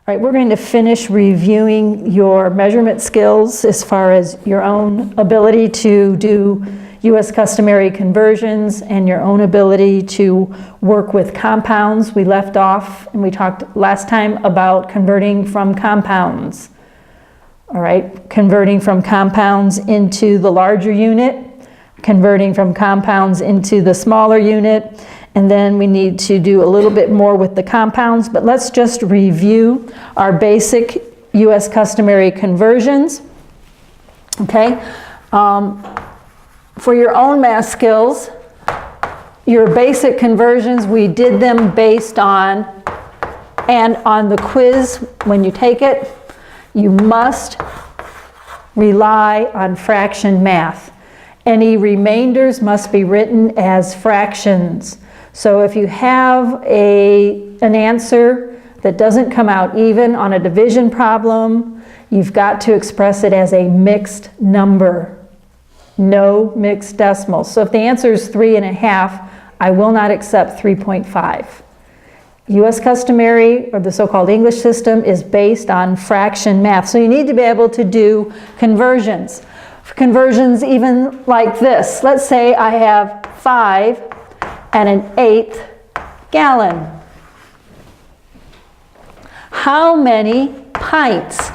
All right, we're going to finish reviewing your measurement skills as far as your own ability to do U.S. customary conversions and your own ability to work with compounds. We left off and we talked last time about converting from compounds. All right, converting from compounds into the larger unit, converting from compounds into the smaller unit, and then we need to do a little bit more with the compounds, but let's just review our basic U.S. customary conversions. Okay, for your own math skills, your basic conversions, we did them based on, and on the quiz, when you take it, you must rely on fraction math. Any remainders must be written as fractions. So if you have an answer that doesn't come out even on a division problem, you've got to express it as a mixed number. No mixed decimals. So if the answer is 3.5, I will not accept 3.5. U.S. customary, or the so-called English system, is based on fraction math. So you need to be able to do conversions. Conversions even like this. Let's say I have 5 and 1/8 gallon. How many pints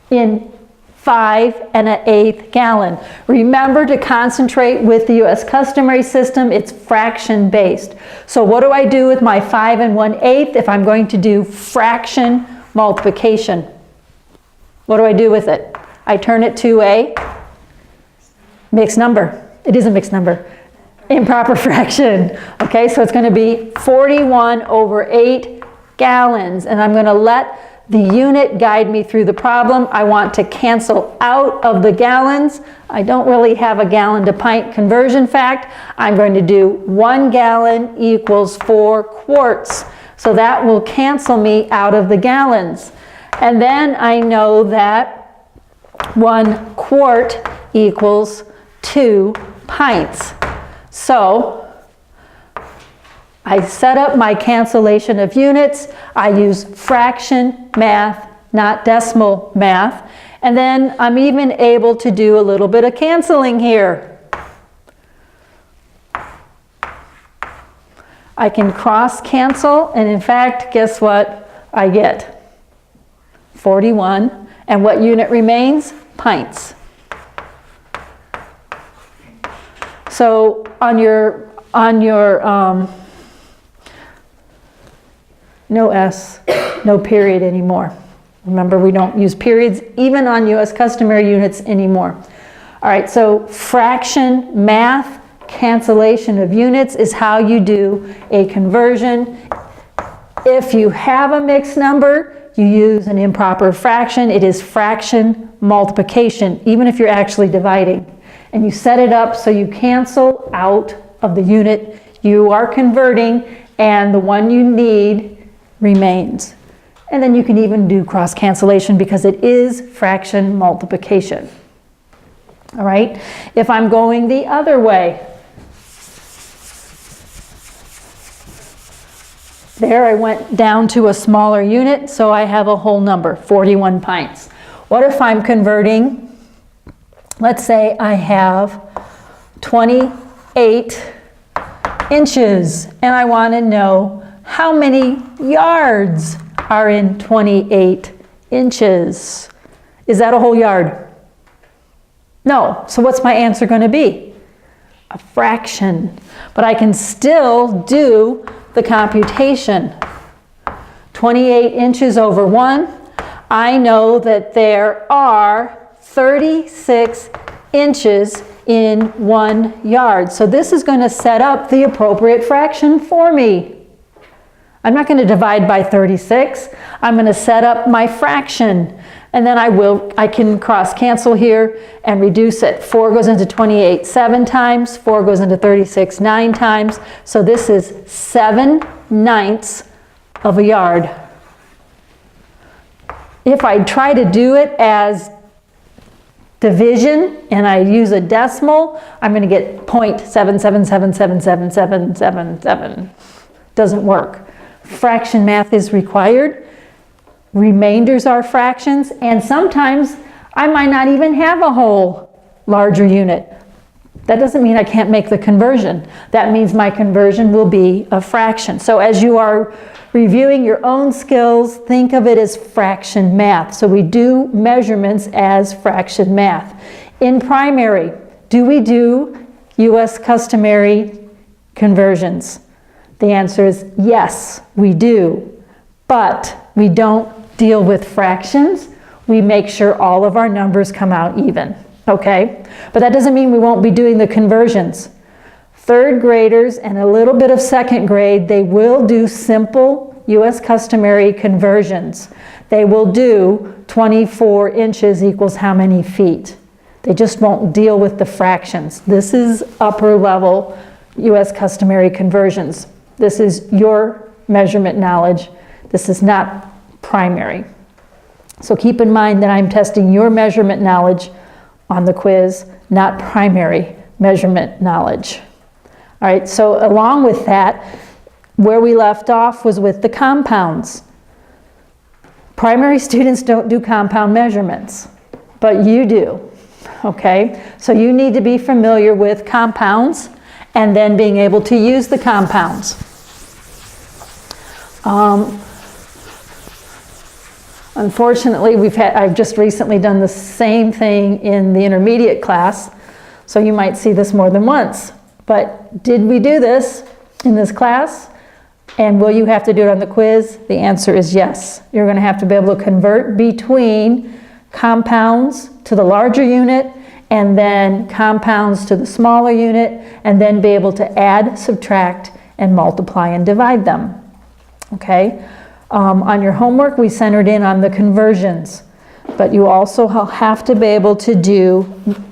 in 5 and 1/8 gallon? Remember to concentrate with the U.S. customary system. It's fraction based. So what do I do with my 5 and 1/8 if I'm going to do fraction multiplication? What do I do with it? I turn it to a mixed number. It is a mixed number. Improper fraction. Okay, so it's going to be 41/8 gallons, and I'm going to let the unit guide me through the problem. I want to cancel out of the gallons. I don't really have a gallon to pint conversion fact. I'm going to do 1 gallon equals 4 quarts. So that will cancel me out of the gallons. And then I know that 1 quart equals 2 pints. So I set up my cancellation of units. I use fraction math, not decimal math. And then I'm even able to do a little bit of canceling here. I can cross cancel, and in fact, guess what I get? 41. And what unit remains? Pints. So on your no S, no period anymore. Remember, we don't use periods even on U.S. customary units anymore. All right, so fraction math, cancellation of units is how you do a conversion. If you have a mixed number, you use an improper fraction. It is fraction multiplication, even if you're actually dividing. And you set it up so you cancel out of the unit you are converting, and the one you need remains. And then you can even do cross cancellation because it is fraction multiplication. All right, if I'm going the other way, there I went down to a smaller unit, so I have a whole number, 41 pints. What if I'm converting? Let's say I have 28 inches, and I want to know how many yards are in 28 inches. Is that a whole yard? No. So what's my answer going to be? A fraction. But I can still do the computation. 28 inches over 1. I know that there are 36 inches in 1 yard. So this is going to set up the appropriate fraction for me. I'm not going to divide by 36. I'm going to set up my fraction. And then I can cross cancel here and reduce it. 4 goes into 28 7 times. 4 goes into 36 9 times. So this is 7/9 of a yard. If I try to do it as division and I use a decimal, I'm going to get 0.777777777. Doesn't work. fraction math is required. Remainders are fractions, and sometimes I might not even have a whole larger unit. That doesn't mean I can't make the conversion. That means my conversion will be a fraction. So as you are reviewing your own skills, think of it as fraction math. So we do measurements as fraction math. In primary, do we do U.S. customary conversions? The answer is yes, we do. But we don't deal with fractions. We make sure all of our numbers come out even. Okay, but that doesn't mean we won't be doing the conversions. Third graders and a little bit of second grade, they will do simple U.S. customary conversions. They will do 24 inches equals how many feet. They just won't deal with the fractions. This is upper level U.S. customary conversions. This is your measurement knowledge. This is not primary. So keep in mind that I'm testing your measurement knowledge on the quiz, not primary measurement knowledge. All right, so along with that, where we left off was with the compounds. Primary students don't do compound measurements, but you do, okay? So you need to be familiar with compounds and then being able to use the compounds. Unfortunately, I've just recently done the same thing in the intermediate class, so you might see this more than once. But did we do this in this class? And will you have to do it on the quiz? The answer is yes. You're going to have to be able to convert between compounds to the larger unit and then compounds to the smaller unit, and then be able to add, subtract, and multiply and divide them. Okay? On your homework, we centered in on the conversions, but you also have to be able to do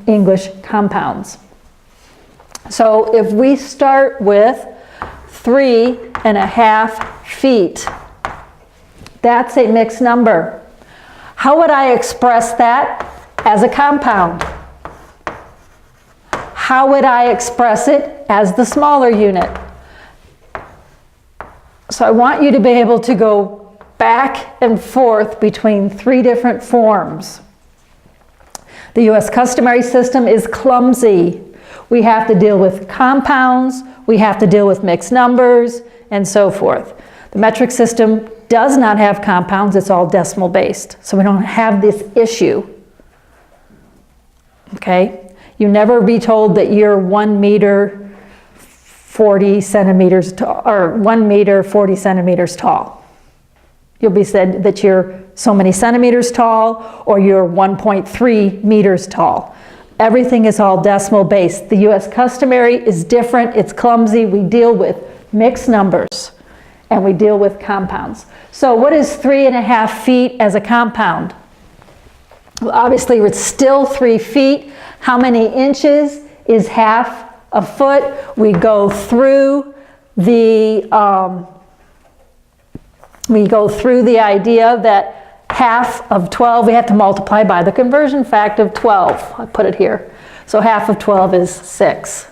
English compounds. So if we start with 3.5 feet, that's a mixed number. How would I express that as a compound? How would I express it as the smaller unit? So I want you to be able to go back and forth between three different forms. The U.S. customary system is clumsy. We have to deal with compounds, we have to deal with mixed numbers, and so forth. The metric system does not have compounds, it's all decimal based. So we don't have this issue. Okay? You never be told that you're 1 meter 40 centimeters tall, or 1 meter 40 centimeters tall. You'll be said that you're so many centimeters tall, or you're 1.3 meters tall. Everything is all decimal based. The U.S. customary is different, it's clumsy. We deal with mixed numbers and we deal with compounds. So what is 3.5 feet as a compound? Well, obviously it's still 3 feet. How many inches is half a foot? We go through the idea that half of 12, we have to multiply by the conversion fact of 12. I put it here. So half of 12 is 6.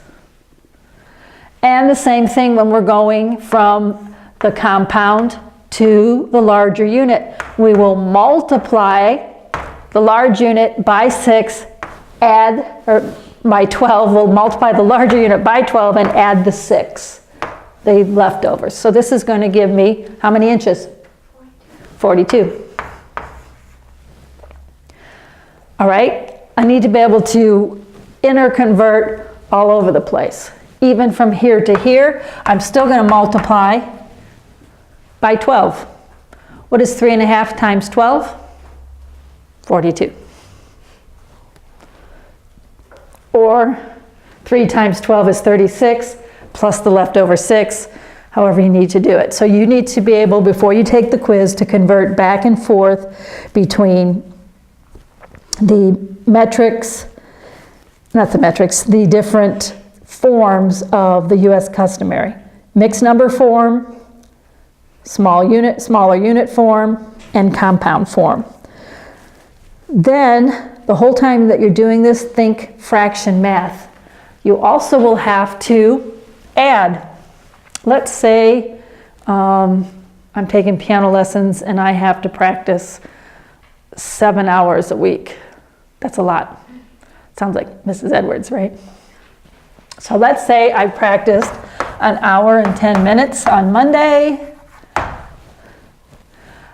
And the same thing when we're going from the compound to the larger unit. We will multiply the large unit by 6, by 12, we'll multiply the larger unit by 12 and add the 6, the leftovers. So this is going to give me how many inches? 42. All right, I need to be able to interconvert all over the place. Even from here to here, I'm still going to multiply by 12. What is 3.5 times 12? 42. Or 3 times 12 is 36, plus the leftover 6, however you need to do it. So you need to be able, before you take the quiz, to convert back and forth between the metrics, the different forms of the U.S. customary. Mixed number form, smaller unit form, and compound form. Then, the whole time that you're doing this, think fraction math. You also will have to add. Let's say I'm taking piano lessons and I have to practice 7 hours a week. That's a lot. Sounds like Mrs. Edwards, right? So let's say I practiced an hour and 10 minutes on Monday,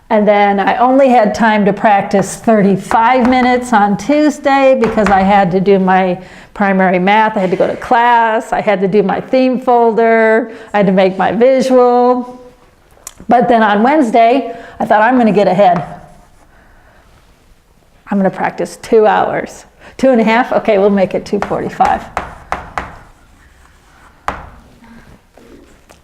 and then I only had time to practice 35 minutes on Tuesday because I had to do my primary math, I had to go to class, I had to do my theme folder, I had to make my visual. But then on Wednesday, I thought I'm going to get ahead. I'm going to practice 2 hours. 2.5? Okay, we'll make it 2:45.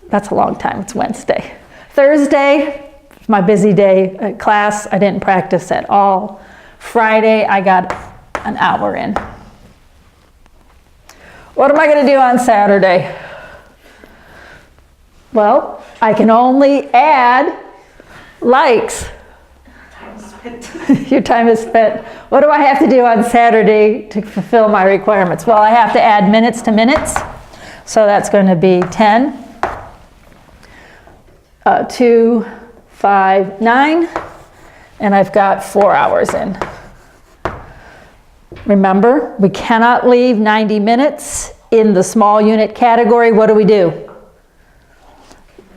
That's a long time, it's Wednesday. Thursday, my busy day at class, I didn't practice at all. Friday, I got an hour in. What am I going to do on Saturday? Well, I can only add likes. Your time is spent. What do I have to do on Saturday to fulfill my requirements? Well, I have to add minutes to minutes. So that's going to be 10, 2, 5, 9, and I've got 4 hours in. Remember, we cannot leave 90 minutes in the small unit category. What do?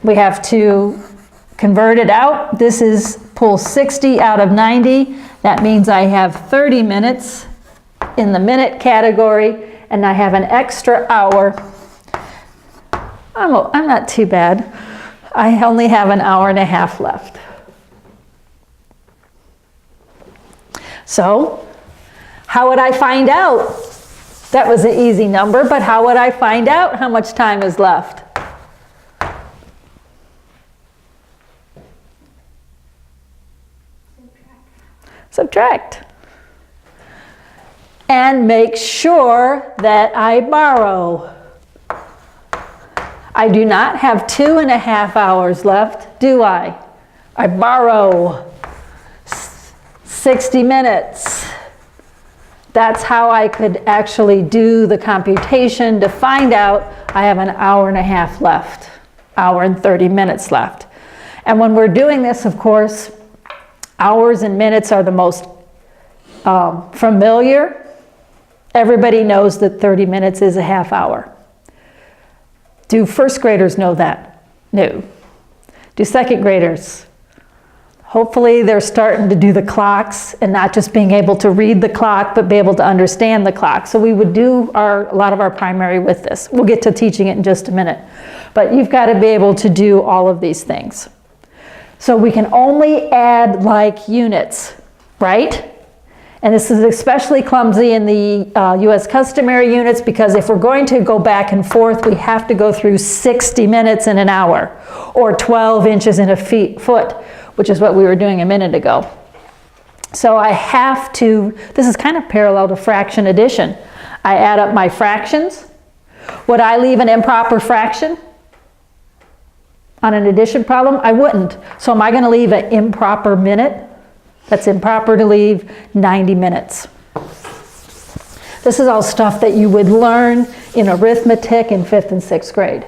We have to convert it out. This is pull 60 out of 90. That means I have 30 minutes in the minute category, and I have an extra hour. I'm not too bad. I only have an hour and a half left. So, how would I find out? That was an easy number, but how would I find out how much time is left? Subtract. And make sure that I borrow. I do not have 2.5 hours left, do I? I borrow 60 minutes. That's how I could actually do the computation to find out I have an hour and a half left, hour and 30 minutes left. And when we're doing this, of course, hours and minutes are the most familiar. Everybody knows that 30 minutes is a half hour. Do first graders know that? No. Do second graders? Hopefully they're starting to do the clocks and not just being able to read the clock, but be able to understand the clock. So we would do a lot of our primary with this. We'll get to teaching it in just a minute. But you've got to be able to do all of these things. So we can only add like units, right? And this is especially clumsy in the U.S. customary units, because if we're going to go back and forth, we have to go through 60 minutes in an hour, or 12 inches in a foot, which is what we were doing a minute ago. So I have to, this is kind of parallel to fraction addition. I add up my fractions. Would I leave an improper fraction on an addition problem? I wouldn't. So am I going to leave an improper minute? That's improper to leave 90 minutes. This is all stuff that you would learn in arithmetic in 5th and 6th grade.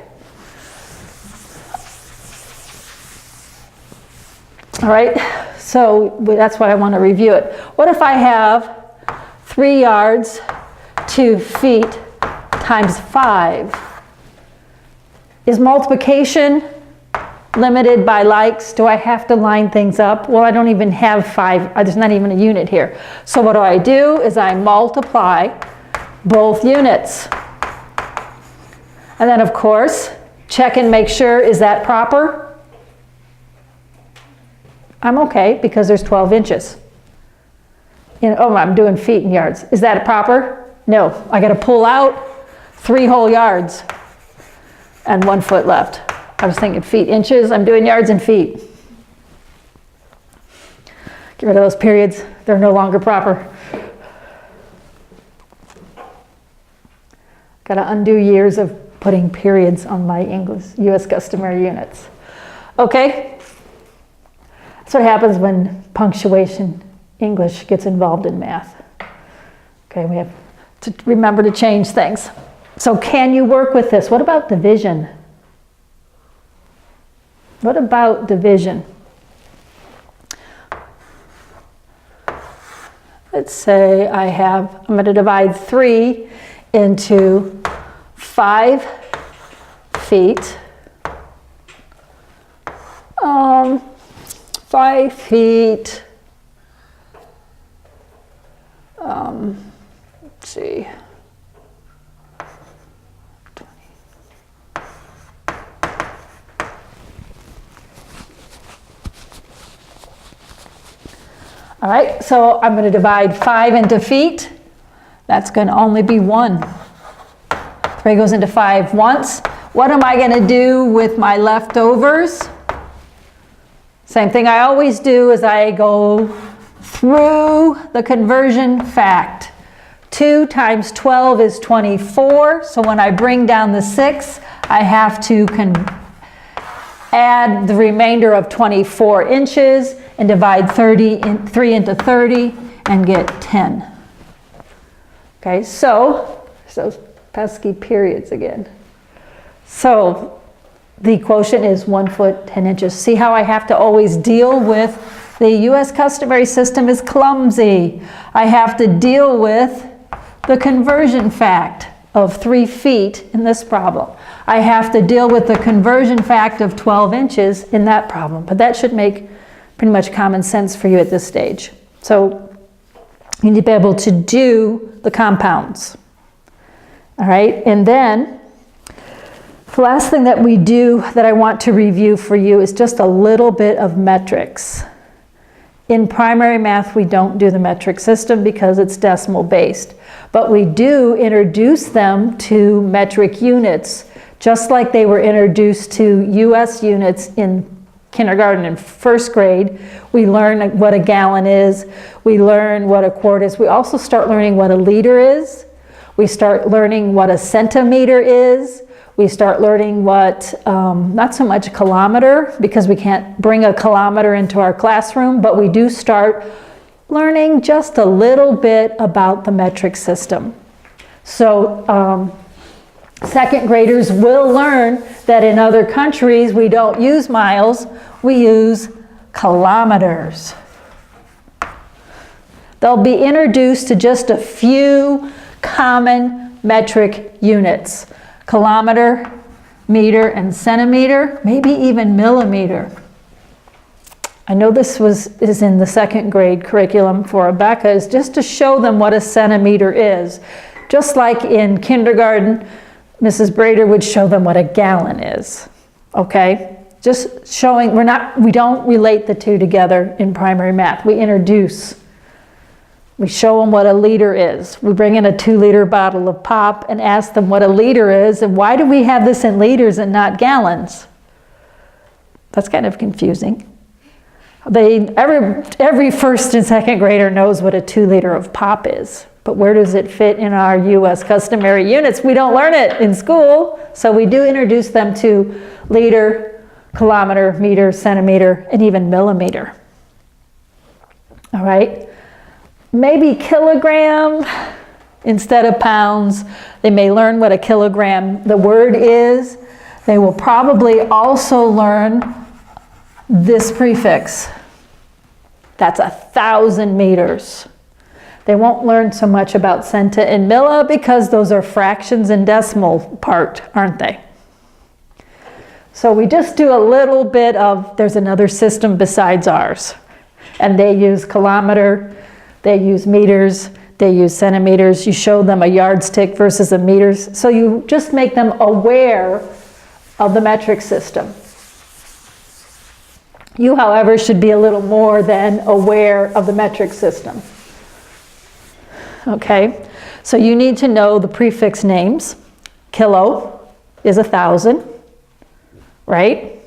All right, so that's why I want to review it. What if I have 3 yards, 2 feet times 5? Is multiplication limited by likes? Do I have to line things up? Well, I don't even have 5. There's not even a unit here. So what I do is I multiply both units. And then, of course, check and make sure, is that proper? I'm okay, because there's 12 inches. Oh, I'm doing feet and yards. Is that proper? No. I got to pull out 3 whole yards and 1 foot left. I was thinking feet, inches. I'm doing yards and feet. Get rid of those periods. They're no longer proper. Got to undo years of putting periods on my English U.S. customary units. Okay? That's what happens when punctuation English gets involved in math. Okay, we have to remember to change things. So can you work with this? What about division? What about division? Let's say I'm going to divide 3 into 5 feet. 5 feet. Let's see. All right, so I'm going to divide 5 into feet. That's going to only be 1. 3 goes into 5 once. What am I going to do with my leftovers? Same thing I always do is I go through the conversion fact. 2 times 12 is 24. So when I bring down the 6, I have to add the remainder of 24 inches and divide 3 into 30 and get 10. Okay, so those pesky periods again. So the quotient is 1 foot 10 inches. See how I have to always deal with the U.S. customary system is clumsy. I have to deal with the conversion fact of 3 feet in this problem. I have to deal with the conversion fact of 12 inches in that problem. But that should make pretty much common sense for you at this stage. So you need to be able to do the compounds. All right, and then the last thing that we do that I want to review for you is just a little bit of metrics. In primary math, we don't do the metric system because it's decimal based, but we do introduce them to metric units, just like they were introduced to US units in kindergarten and first grade. We learn what a gallon is. We learn what a quart is. We also start learning what a liter is. We start learning what a centimeter is. We start learning what, not so much kilometer, because we can't bring a kilometer into our classroom, but we do start learning just a little bit about the metric system. So second graders will learn that in other countries we don't use miles, we use kilometers. They'll be introduced to just a few common metric units. Kilometer, meter, and centimeter, maybe even millimeter. I know this is in the second grade curriculum for Rebecca, is just to show them what a centimeter is. Just like in kindergarten, Mrs. Brader would show them what a gallon is, okay? Just showing, we don't relate the two together in primary math. We introduce. We show them what a liter is. We bring in a 2-liter bottle of pop and ask them what a liter is and why do we have this in liters and not gallons? That's kind of confusing. Every first and second grader knows what a 2-liter of pop is, but where does it fit in our U.S. customary units? We don't learn it in school, so we do introduce them to liter, kilometer, meter, centimeter, and even millimeter. All right? Maybe kilogram instead of pounds. They may learn what a kilogram, the word is. They will probably also learn this prefix. That's 1,000 meters. They won't learn so much about centa and milli because those are fractions and decimal part, aren't they? So we just do a little bit of, there's another system besides ours. And they use kilometer, they use meters, they use centimeters. You show them a yardstick versus a meters. So you just make them aware of the metric system. You, however, should be a little more than aware of the metric system. Okay, so you need to know the prefix names. Kilo is 1,000, right?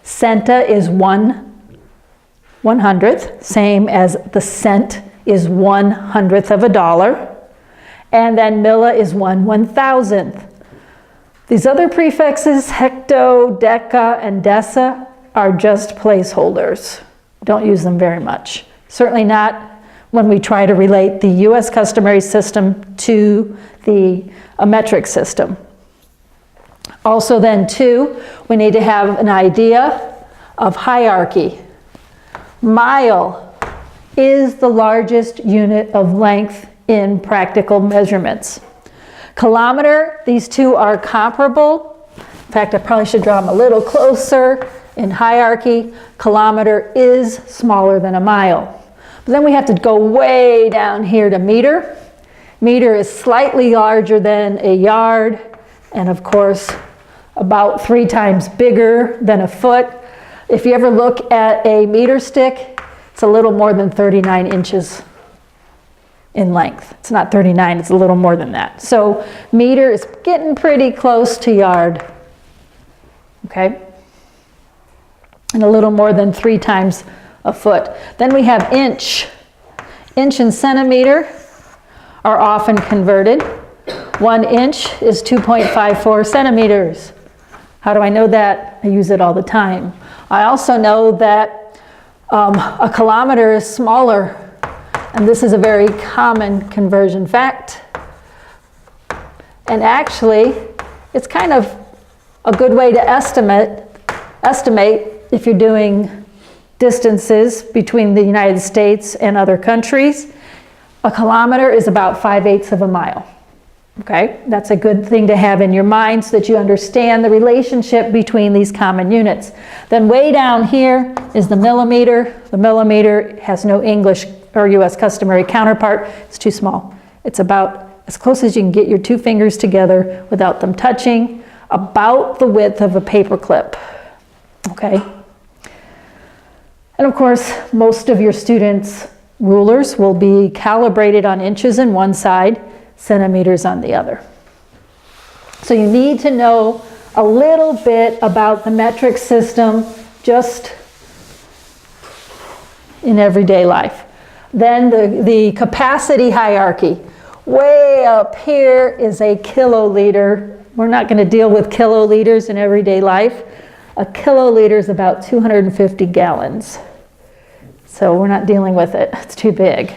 Centa is 1/100th, same as the cent is 1/100th of a dollar. And then milli is 1/1000th. These other prefixes, hecto, deca, and deci, are just placeholders. Don't use them very much. Certainly not when we try to relate the U.S. customary system to the metric system. Also then too, we need to have an idea of hierarchy. Mile is the largest unit of length in practical measurements. Kilometer, these two are comparable. In fact, I probably should draw them a little closer. In hierarchy, kilometer is smaller than a mile. But then we have to go way down here to meter. Meter is slightly larger than a yard, and of course, about 3 times bigger than a foot. If you ever look at a meter stick, it's a little more than 39 inches in length. It's not 39, it's a little more than that. So meter is getting pretty close to yard, okay? And a little more than 3 times a foot. Then we have inch. Inch and centimeter are often converted. 1 inch is 2.54 centimeters. How do I know that? I use it all the time. I also know that a kilometer is smaller, and this is a very common conversion fact. And actually, it's kind of a good way to estimate if you're doing distances between the United States and other countries. A kilometer is about 5/8 of a mile. Okay, that's a good thing to have in your mind so that you understand the relationship between these common units. Then way down here is the millimeter. The millimeter has no English or US customary counterpart. It's too small. It's about as close as you can get your 2 fingers together without them touching, about the width of a paper clip. Okay. And of course, most of your students' rulers will be calibrated on inches on one side, centimeters on the other. So you need to know a little bit about the metric system just in everyday life. Then the capacity hierarchy. Way up here is a kiloliter. We're not going to deal with kiloliters in everyday life. A kiloliter is about 250 gallons. So we're not dealing with it. It's too big.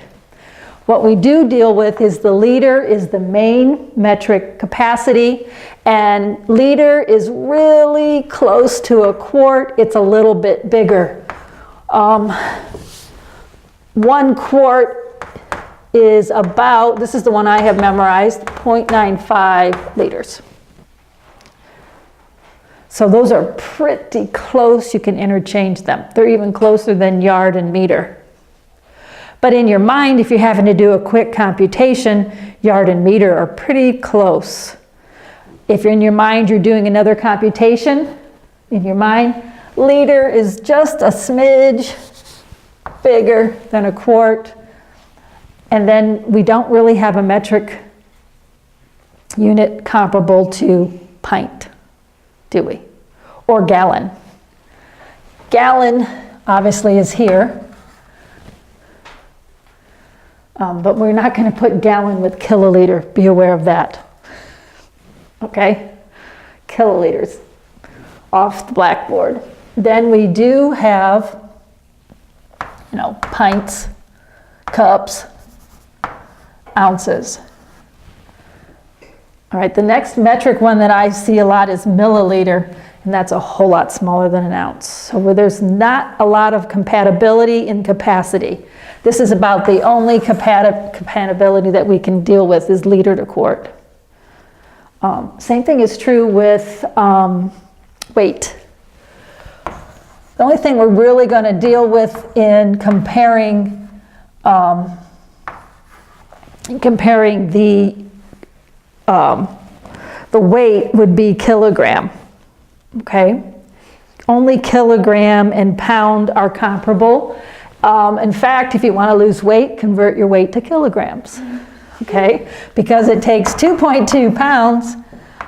What we do deal with is the liter is the main metric capacity, and liter is really close to a quart. It's a little bit bigger. 1 quart is about, this is the one I have memorized, 0.95 liters. So those are pretty close. You can interchange them. They're even closer than yard and meter. But in your mind, if you're having to do a quick computation, yard and meter are pretty close. If you're in your mind, you're doing another computation, in your mind, liter is just a smidge bigger than a quart. And then we don't really have a metric unit comparable to pint, do we? Or gallon. Gallon obviously is here. But we're not going to put gallon with kiloliter. Be aware of that. Okay? Kiloliters off the blackboard. Then we do have, pints, cups, ounces. All right, the next metric one that I see a lot is milliliter, and that's a whole lot smaller than an ounce. So where there's not a lot of compatibility in capacity. This is about the only compatibility that we can deal with is liter to quart. Same thing is true with weight. The only thing we're really going to deal with in comparing the weight would be kilogram. Okay, only kilogram and pound are comparable. In fact, if you want to lose weight, convert your weight to kilograms, okay? Because it takes 2.2 pounds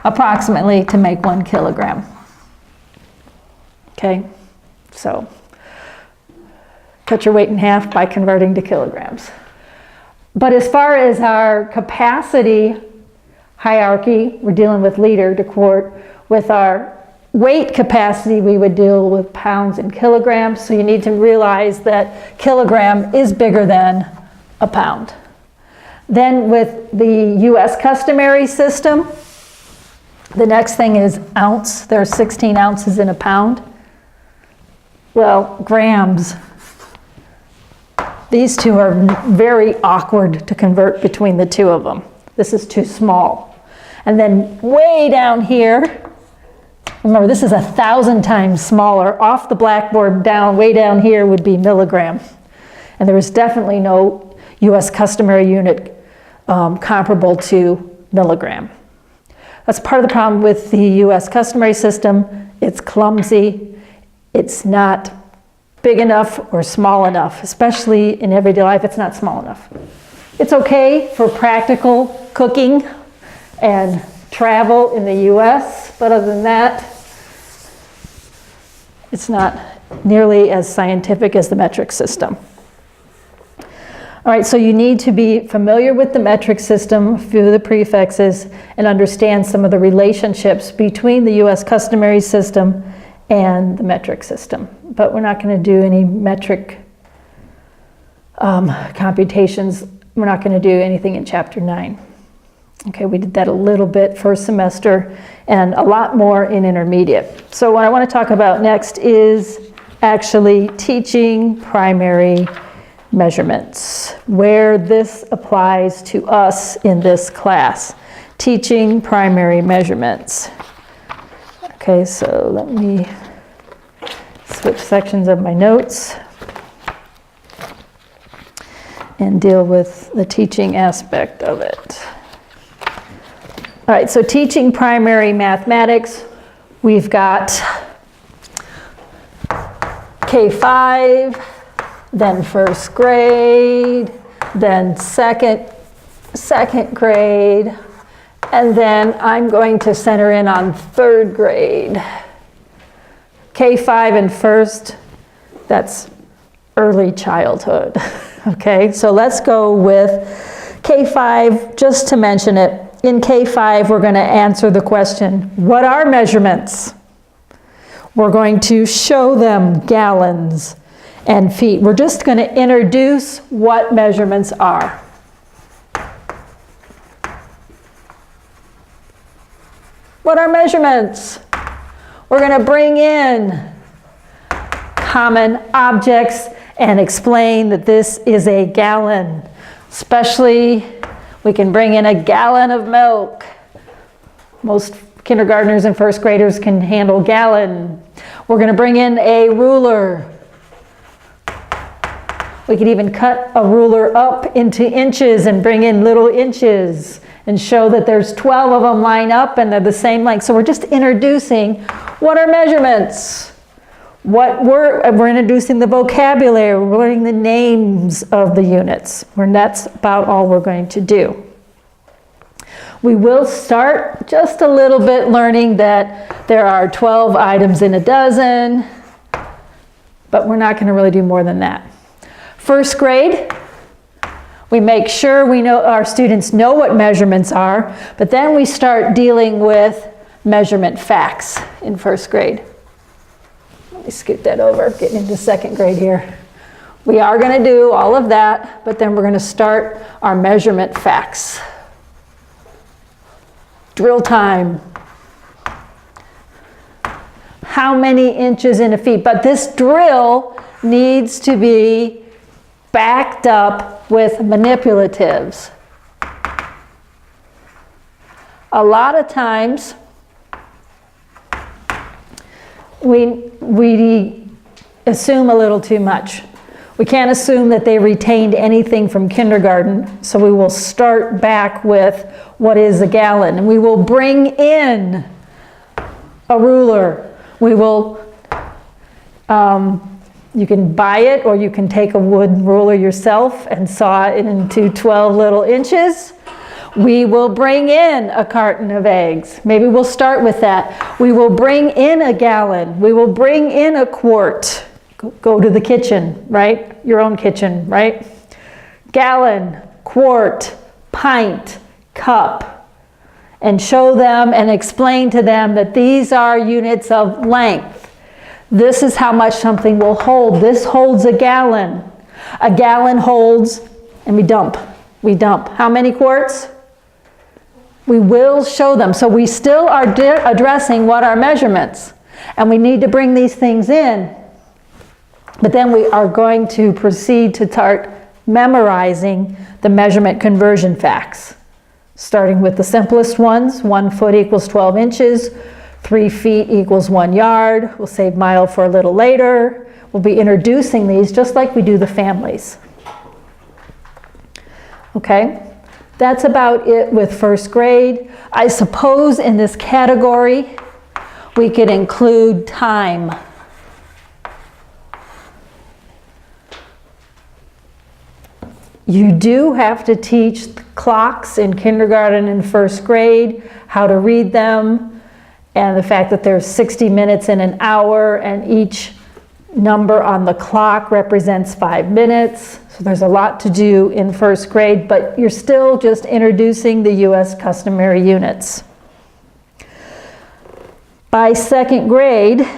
approximately to make 1 kilogram, okay? So cut your weight in half by converting to kilograms. But as far as our capacity hierarchy, we're dealing with liter to quart. With our weight capacity, we would deal with pounds and kilograms. So you need to realize that kilogram is bigger than a pound. Then with the US customary system, The next thing is ounce. There are 16 ounces in a pound. Well, grams. These two are very awkward to convert between the two of them. This is too small. And then way down here, remember this is 1,000 times smaller. Off the blackboard down, way down here would be milligram. And there is definitely no US customary unit comparable to milligram. That's part of the problem with the US customary system. It's clumsy. It's not big enough or small enough, especially in everyday life, it's not small enough. It's okay for practical cooking and travel in the US, but other than that, it's not nearly as scientific as the metric system. All right, so you need to be familiar with the metric system through the prefixes and understand some of the relationships between the US customary system and the metric system. But we're not going to do any metric computations. We're not going to do anything in chapter 9. Okay, we did that a little bit first semester and a lot more in intermediate. So what I want to talk about next is actually teaching primary measurements, where this applies to us in this class. Teaching primary measurements. Okay, so let me switch sections of my notes and deal with the teaching aspect of it. All right, so teaching primary mathematics, we've got K5, then first grade, then second grade, and then I'm going to center in on third grade. K5 and first, that's early childhood. Okay, so let's go with K5, just to mention it. In K5, we're going to answer the question, what are measurements? We're going to show them gallons and feet. We're just going to introduce what measurements are. What are measurements? We're going to bring in common objects and explain that this is a gallon. Especially, we can bring in a gallon of milk. Most kindergartners and first graders can handle gallon. We're going to bring in a ruler. We could even cut a ruler up into inches and bring in little inches and show that there's 12 of them line up and they're the same length. So we're just introducing what are measurements. We're introducing the vocabulary, we're learning the names of the units. That's about all we're going to do. We will start just a little bit learning that there are 12 items in a dozen, but we're not going to really do more than that. First grade, we make sure we know our students know what measurements are, but then we start dealing with measurement facts in first grade. Let me scoot that over, getting into second grade here. We are going to do all of that, but then we're going to start our measurement facts. Drill time. How many inches in a feet? But this drill needs to be backed up with manipulatives. A lot of times, we assume a little too much. We can't assume that they retained anything from kindergarten, so we will start back with what is a gallon, and we will bring in a ruler. We will, you can buy it, or you can take a wood ruler yourself and saw it into 12 little inches. We will bring in a carton of eggs. Maybe we'll start with that. We will bring in a gallon. We will bring in a quart. Go to the kitchen, right? Your own kitchen, right? Gallon, quart, pint, cup. And show them and explain to them that these are units of length. This is how much something will hold. This holds a gallon. A gallon holds, and we dump. How many quarts? We will show them. So we still are addressing what are measurements. And we need to bring these things in. But then we are going to proceed to start memorizing the measurement conversion facts. Starting with the simplest ones, 1 foot equals 12 inches, 3 feet equals 1 yard. We'll save mile for a little later. We'll be introducing these just like we do the families. Okay? That's about it with first grade. I suppose in this category, we could include time. You do have to teach clocks in kindergarten and first grade, how to read them, and the fact that there's 60 minutes in an hour, and each number on the clock represents 5 minutes. So there's a lot to do in first grade, but you're still just introducing the U.S. customary units. By second grade,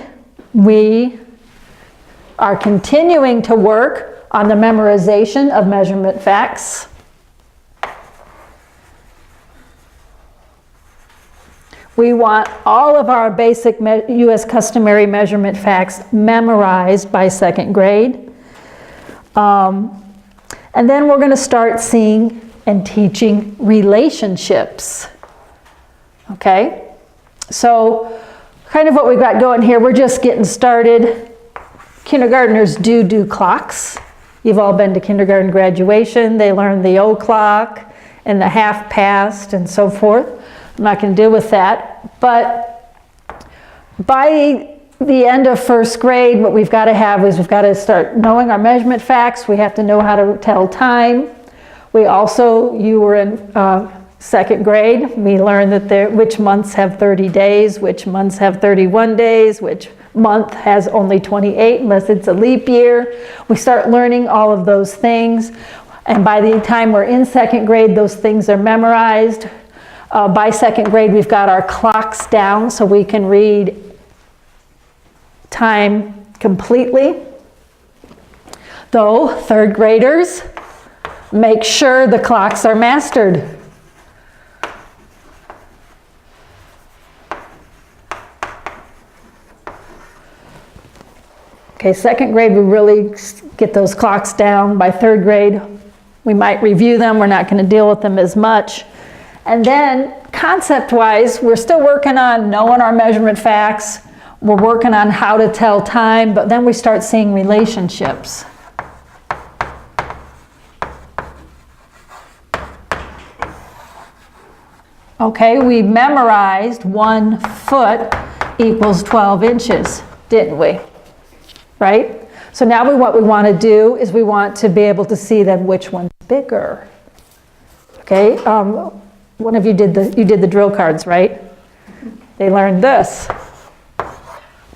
we are continuing to work on the memorization of measurement facts. We want all of our basic U.S. customary measurement facts memorized by second grade. And then we're going to start seeing and teaching relationships. Okay? So, kind of what we've got going here, we're just getting started. Kindergartners do clocks. You've all been to kindergarten graduation. They learn the O clock and the half past and so forth. I'm not going to deal with that. But by the end of first grade, what we've got to have is we've got to start knowing our measurement facts. We have to know how to tell time. We also, you were in second grade, we learned that which months have 30 days, which months have 31 days, which month has only 28 unless it's a leap year. We start learning all of those things. And by the time we're in second grade, those things are memorized. By second grade, we've got our clocks down so we can read time completely. Though, third graders, make sure the clocks are mastered. Okay, second grade, we really get those clocks down. By third grade, we might review them. We're not going to deal with them as much. And then, concept-wise, we're still working on knowing our measurement facts. We're working on how to tell time, but then we start seeing relationships. Okay, we memorized 1 foot equals 12 inches, didn't we? Right? So now what we want to do is we want to be able to see then which one's bigger. Okay, one of you did the drill cards, right? They learned this,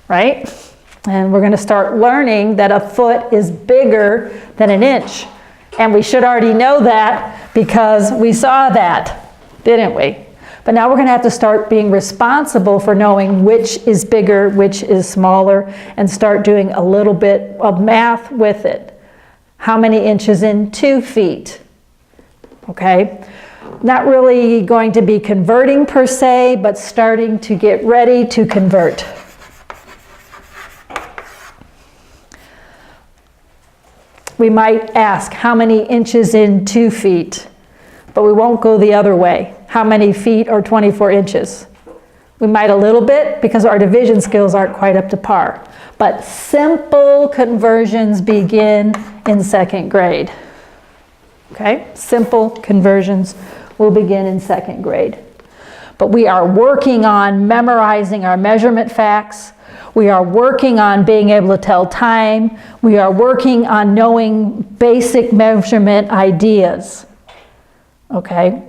right? And we're going to start learning that a foot is bigger than an inch. And we should already know that because we saw that, didn't we? But now we're going to have to start being responsible for knowing which is bigger, which is smaller, and start doing a little bit of math with it. How many inches in 2 feet? Okay? Not really going to be converting per se, but starting to get ready to convert. We might ask how many inches in 2 feet, but we won't go the other way. How many feet are 24 inches? We might a little bit because our division skills aren't quite up to par. But simple conversions begin in second grade. Okay? Simple conversions will begin in second grade. But we are working on memorizing our measurement facts. We are working on being able to tell time. We are working on knowing basic measurement ideas. Okay?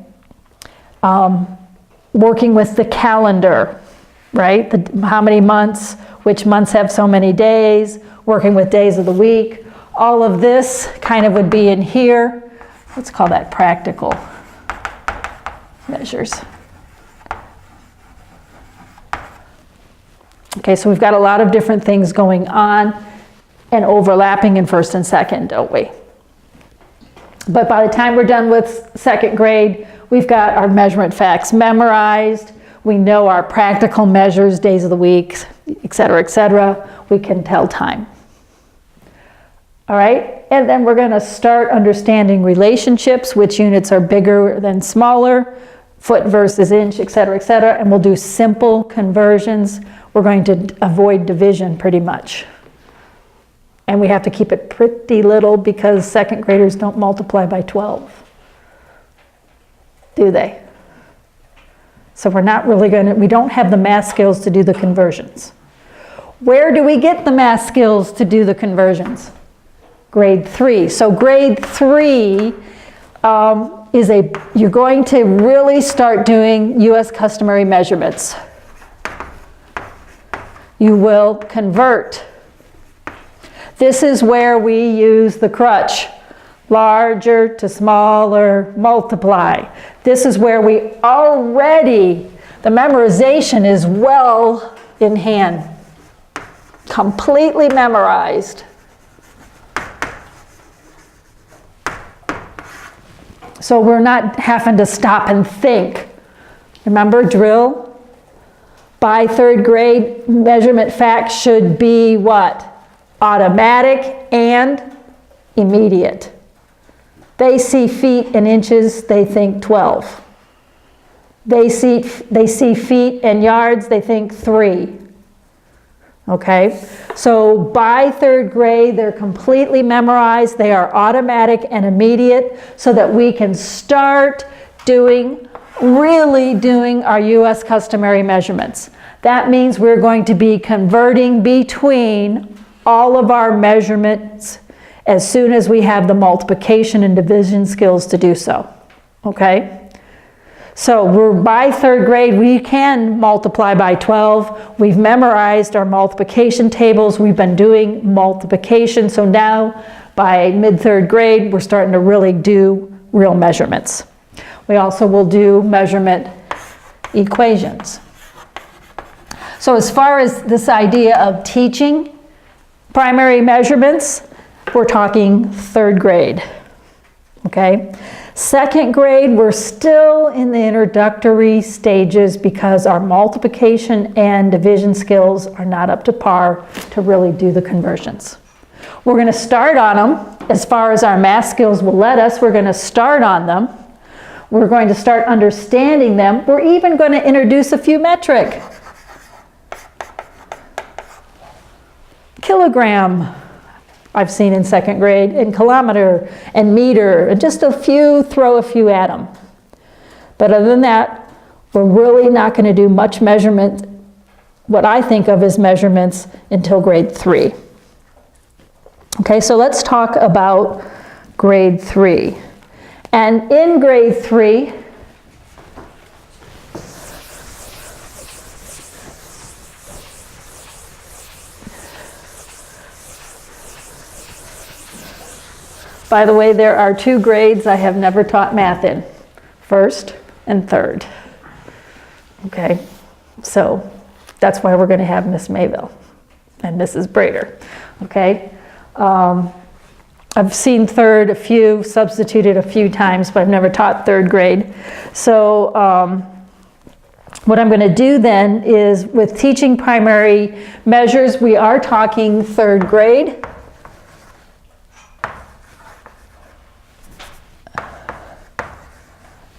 Working with the calendar, right? How many months, which months have so many days, working with days of the week. All of this kind of would be in here. Let's call that practical measures. Okay, so we've got a lot of different things going on and overlapping in first and second, don't we? But by the time we're done with second grade, we've got our measurement facts memorized. We know our practical measures, days of the week, et cetera, we can tell time. All right, and then we're going to start understanding relationships, which units are bigger than smaller, foot versus inch, et cetera, and we'll do simple conversions. We're going to avoid division pretty much. And we have to keep it pretty little because second graders don't multiply by 12. Do they? So we're not really going to, we don't have the math skills to do the conversions. Where do we get the math skills to do the conversions? Grade 3. So grade 3 you're going to really start doing U.S. customary measurements. You will convert. This is where we use the crutch. Larger to smaller, multiply. This is where we already, the memorization is well in hand. Completely memorized. So we're not having to stop and think. Remember, drill? By third grade, measurement facts should be what? Automatic and immediate. They see feet and inches, they think 12. They see feet and yards, they think 3. Okay, so by third grade, they're completely memorized, they are automatic and immediate, so that we can start really doing our U.S. customary measurements. That means we're going to be converting between all of our measurements as soon as we have the multiplication and division skills to do so. Okay? So we're by third grade, we can multiply by 12. We've memorized our multiplication tables. We've been doing multiplication. So now by mid-third grade, we're starting to really do real measurements. We also will do measurement equations. So as far as this idea of teaching primary measurements, we're talking third grade. Okay? Second grade, we're still in the introductory stages because our multiplication and division skills are not up to par to really do the conversions. We're going to start on them as far as our math skills will let us. We're going to start on them. We're going to start understanding them. We're even going to introduce a few metric. Kilogram, I've seen in second grade, and kilometer, and meter, and just a few, throw a few at them. But other than that, we're really not going to do much measurement, what I think of as measurements, until grade 3. Okay, so let's talk about grade 3. And in grade 3, by the way, there are 2 grades I have never taught math in, first and third. Okay, so that's why we're going to have Miss Mayville and Mrs. Brader. Okay, I've seen third substituted a few times, but I've never taught third grade. So what I'm going to do then is, with teaching primary measures, we are talking third grade.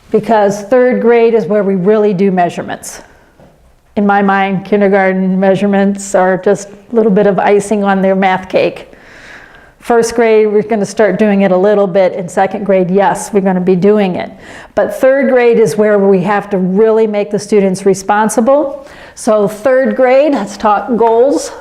Because third grade is where we really do measurements. In my mind, kindergarten measurements are just a little bit of icing on their math cake. First grade, we're going to start doing it a little bit. In second grade, yes, we're going to be doing it. But third grade is where we have to really make the students responsible. So third grade, let's talk goals.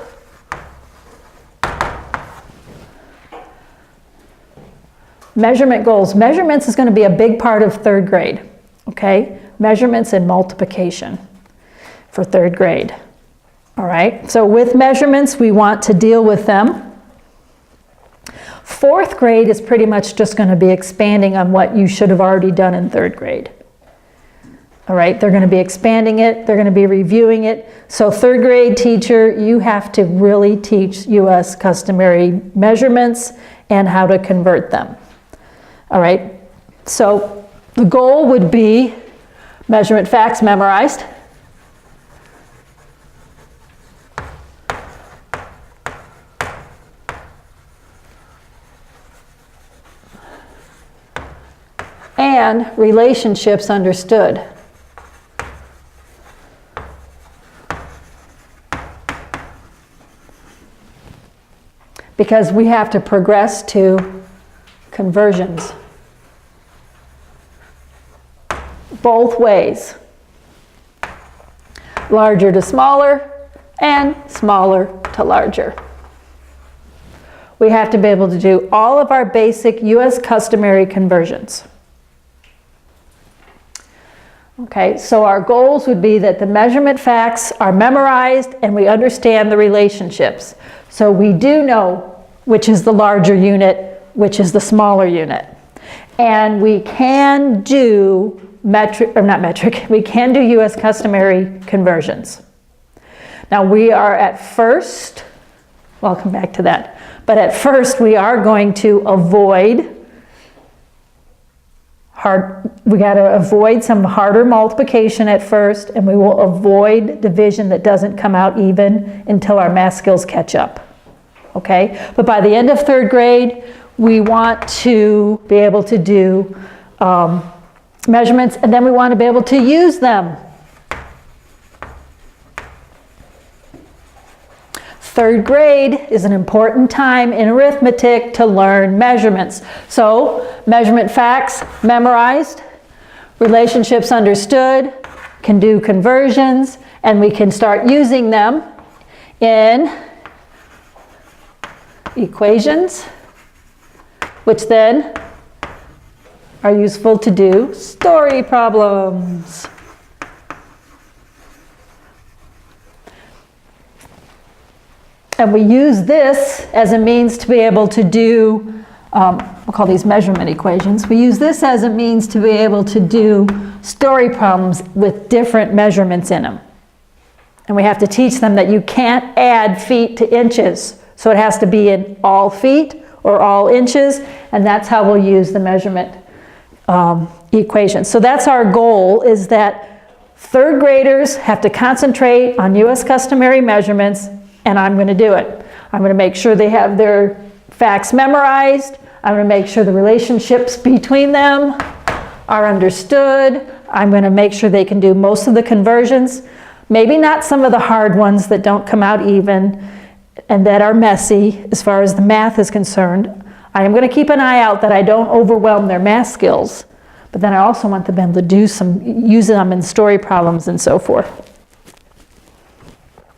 Measurement goals. Measurements is going to be a big part of third grade, okay? Measurements and multiplication for third grade. All right, so with measurements, we want to deal with them. Fourth grade is pretty much just going to be expanding on what you should have already done in third grade. All right, they're going to be expanding it, they're going to be reviewing it. So third grade teacher, you have to really teach U.S. customary measurements and how to convert them. All right, so The goal would be measurement facts memorized. And relationships understood. Because we have to progress to conversions. Both ways. Larger to smaller and smaller to larger. We have to be able to do all of our basic U.S. customary conversions. Okay, so our goals would be that the measurement facts are memorized and we understand the relationships. So we do know which is the larger unit, which is the smaller unit. And we can do we can do U.S. customary conversions. Now we are at first, well, I'll come back to that, but at first we are going to avoid we got to avoid some harder multiplication at first, and we will avoid division that doesn't come out even until our math skills catch up. Okay? But by the end of third grade, we want to be able to do measurements, and then we want to be able to use them. Third grade is an important time in arithmetic to learn measurements. So, measurement facts memorized, relationships understood, can do conversions, and we can start using them in equations, which then are useful to do story problems. And we use this as a means to be able to do, we'll call these measurement equations. We use this as a means to be able to do story problems with different measurements in them. And we have to teach them that you can't add feet to inches. So it has to be in all feet or all inches, and that's how we'll use the measurement equations. So that's our goal, is that third graders have to concentrate on U.S. customary measurements, and I'm going to do it. I'm going to make sure they have their facts memorized. I'm going to make sure the relationships between them are understood. I'm going to make sure they can do most of the conversions. Maybe not some of the hard ones that don't come out even and that are messy as far as the math is concerned. I am going to keep an eye out that I don't overwhelm their math skills, but then I also want them to be able to do use them in story problems and so forth.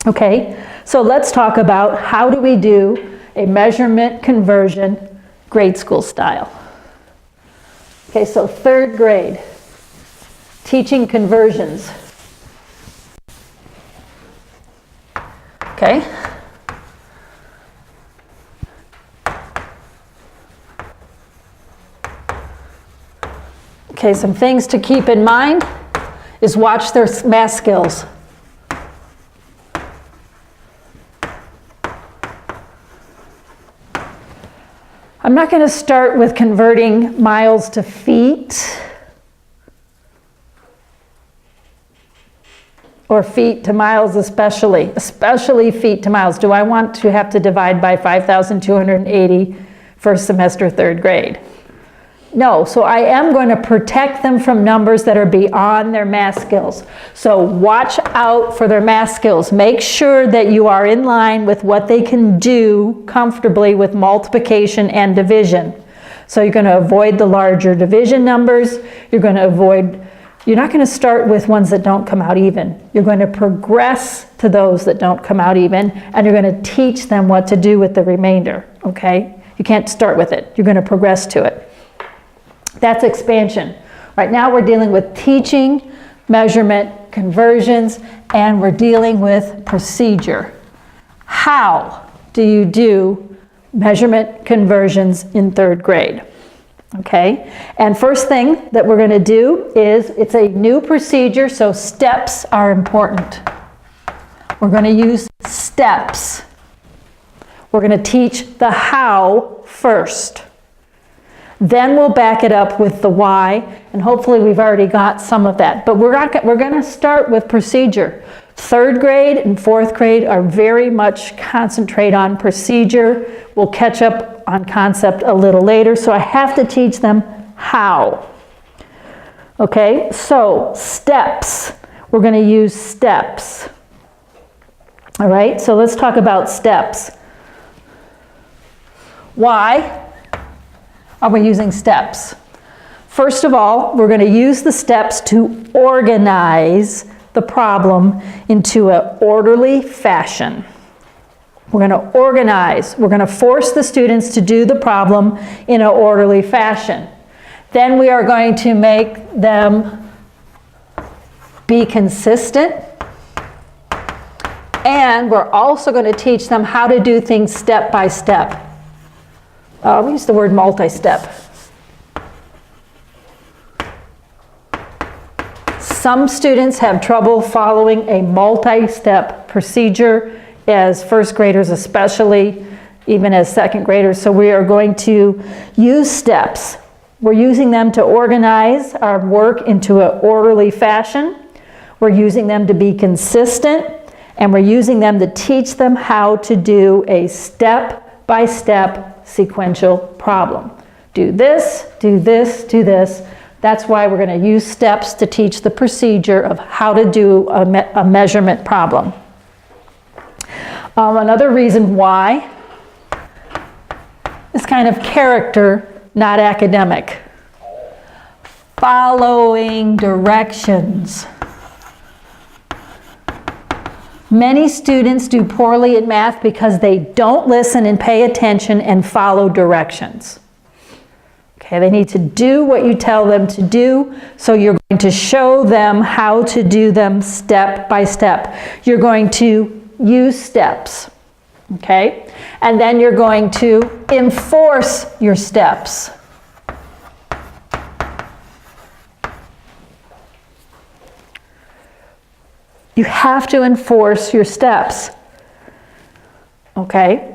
Okay, so let's talk about how do we do a measurement conversion grade school style. Okay, so third grade, teaching conversions. Okay. Okay, some things to keep in mind is watch their math skills. I'm not going to start with converting miles to feet or feet to miles especially feet to miles. Do I want to have to divide by 5,280 first semester third grade? No, so I am going to protect them from numbers that are beyond their math skills. So watch out for their math skills. Make sure that you are in line with what they can do comfortably with multiplication and division. So you're going to avoid the larger division numbers. You're not going to start with ones that don't come out even. You're going to progress to those that don't come out even, and you're going to teach them what to do with the remainder, okay? You can't start with it. You're going to progress to it. That's expansion. Right now we're dealing with teaching, measurement, conversions, and we're dealing with procedure. How do you do measurement conversions in third grade? Okay, and first thing that we're going to do is, it's a new procedure, so steps are important. We're going to use steps. We're going to teach the how first. Then we'll back it up with the why, and hopefully we've already got some of that. But we're going to start with procedure. 3rd grade and 4th grade are very much concentrate on procedure. We'll catch up on concept a little later, so I have to teach them how. Okay, so steps. We're going to use steps. All right, so let's talk about steps. Why are we using steps? First of all, we're going to use the steps to organize the problem into an orderly fashion. We're going to organize. We're going to force the students to do the problem in an orderly fashion. Then we are going to make them be consistent. And we're also going to teach them how to do things step by step. We use the word multi-step. Some students have trouble following a multi-step procedure, as 1st graders especially, even as 2nd graders. So we are going to use steps. We're using them to organize our work into an orderly fashion. We're using them to be consistent, and we're using them to teach them how to do a step-by-step sequential problem. Do this, do this, do this. That's why we're going to use steps to teach the procedure of how to do a measurement problem. Another reason why is kind of character, not academic. Following directions. Many students do poorly at math because they don't listen and pay attention and follow directions. Okay, they need to do what you tell them to do, so you're going to show them how to do them step by step. You're going to use steps, okay? And then you're going to enforce your steps. You have to enforce your steps, okay?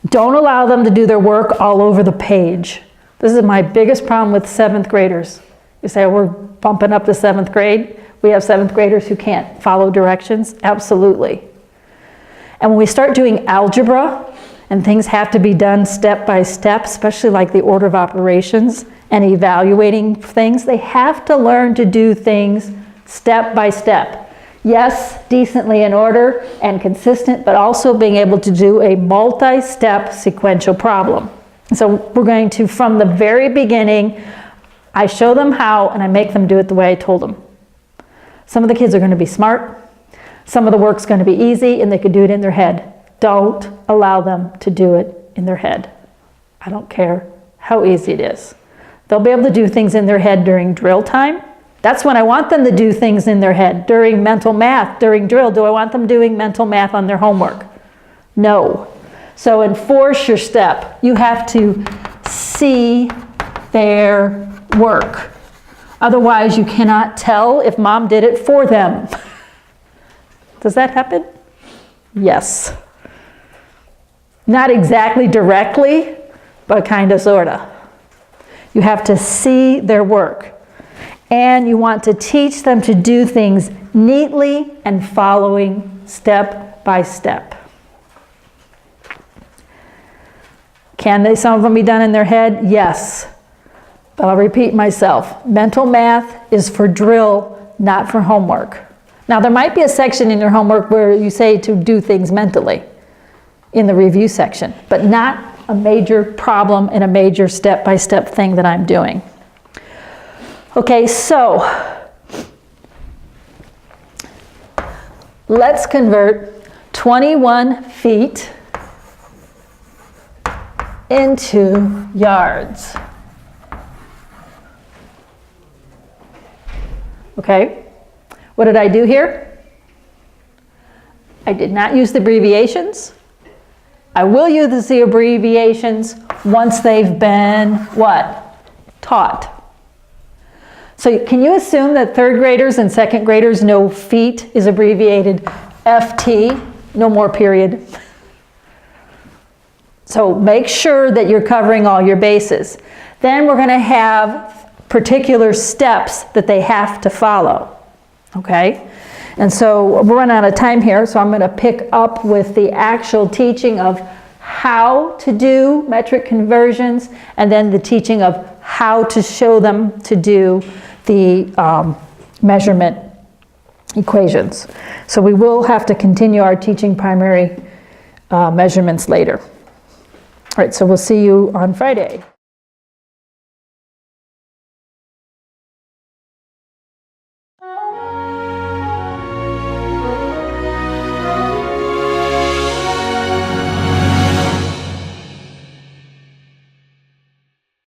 Don't allow them to do their work all over the page. This is my biggest problem with 7th graders. You say, we're bumping up to 7th grade. We have 7th graders who can't follow directions. Absolutely. And when we start doing algebra and things have to be done step by step, especially like the order of operations and evaluating things, they have to learn to do things step by step. Yes, decently in order and consistent, but also being able to do a multi-step sequential problem. So we're going to, from the very beginning, I show them how and I make them do it the way I told them. Some of the kids are going to be smart. Some of the work's going to be easy and they could do it in their head. Don't allow them to do it in their head. I don't care how easy it is. They'll be able to do things in their head during drill time. That's when I want them to do things in their head. During mental math, during drill, do I want them doing mental math on their homework? No. So enforce your step. You have to see their work. Otherwise, you cannot tell if mom did it for them. Does that happen? Yes. Not exactly directly, but kind of, sort of. You have to see their work. And you want to teach them to do things neatly and following step by step. Can some of them be done in their head? Yes. But I'll repeat myself. Mental math is for drill, not for homework. Now, there might be a section in your homework where you say to do things mentally in the review section, but not a major problem and a major step-by-step thing that I'm doing. Okay, so let's convert 21 feet into yards. Okay, what did I do here? I did not use the abbreviations. I will use the abbreviations once they've been what? Taught. So can you assume that 3rd graders and 2nd graders know feet is abbreviated FT, no more period? So make sure that you're covering all your bases. Then we're going to have particular steps that they have to follow. Okay? And so we're running out of time here, so I'm going to pick up with the actual teaching of how to do metric conversions, and then the teaching of how to show them to do the measurement equations. So we will have to continue our teaching primary measurements later. All right, so we'll see you on Friday.